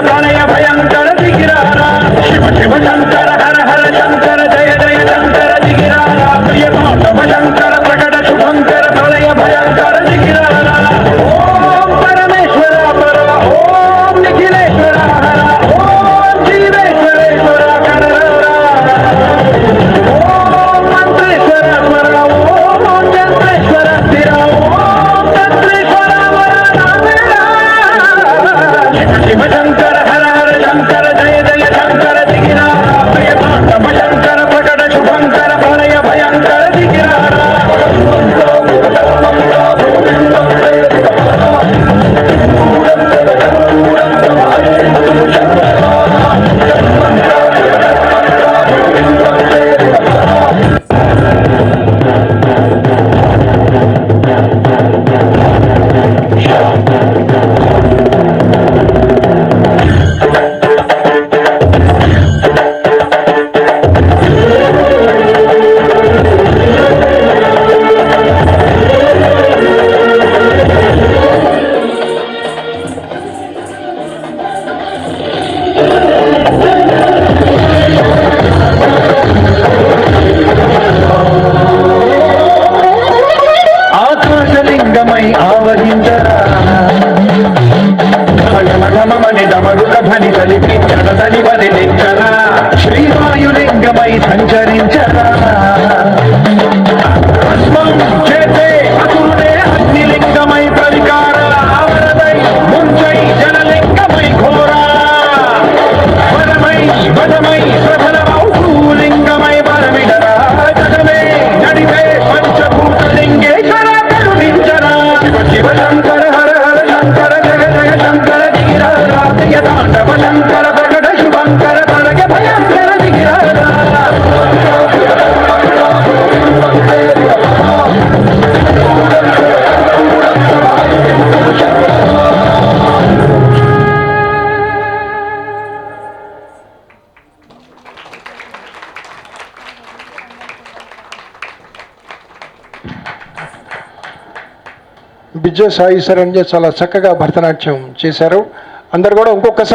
ప్రణయ భయంకర దిగిరారా శివ శివ శంకర హర హర శంకర జయ జయ శంకర దిగిరారా ప్రియ తాండవ శంకర ప్రకట శుభంకర ప్రళయ భయంకర దిగిరారా ఓం పరమేశ్వర పర ఓం నిఖిలేశ్వర హర ఓం జీవేశ్వరేశ్వర కరరా ఓం మంత్రేశ్వర పర ఓం చంద్రేశ్వర స్థిర ఓం చంద్రేశ్వర శివ శంకర హర హర శంకర జయ జయ శంకర దిగిరారా ప్రియ తాండవ శంకర ప్రకట శుభంకర ప్రళయ భయంకర దిగిరారా ఆకాశలింగమై ఆవహించరా ఘమఘమని డమరుక ధ్వని కలిపి జనదని వదిలించరా శ్రీవాయులింగమై సంచరించరా భస్మం చేసే అసురుడే అగ్నిలింగమై ప్రవికార ఆవరదై ముంచై జనలింగమై ఘోరా వరమై వదమై ప్రబలమౌ భూలింగమై వరమిడరా జగమే నడిపే పంచభూతలింగేశ్వర శివ శంకర హర హర శంకర జయ జయ శంకర దిగిరారా ప్రియ తాండవ శంకర ప్రకట శుభంకర ప్రళయ భయంకర దిగిరారా విజయ సాయి శరణ్య చాలా చక్కగా భరతనాట్యం చేశారు. అందరు కూడా ఇంకొకసారి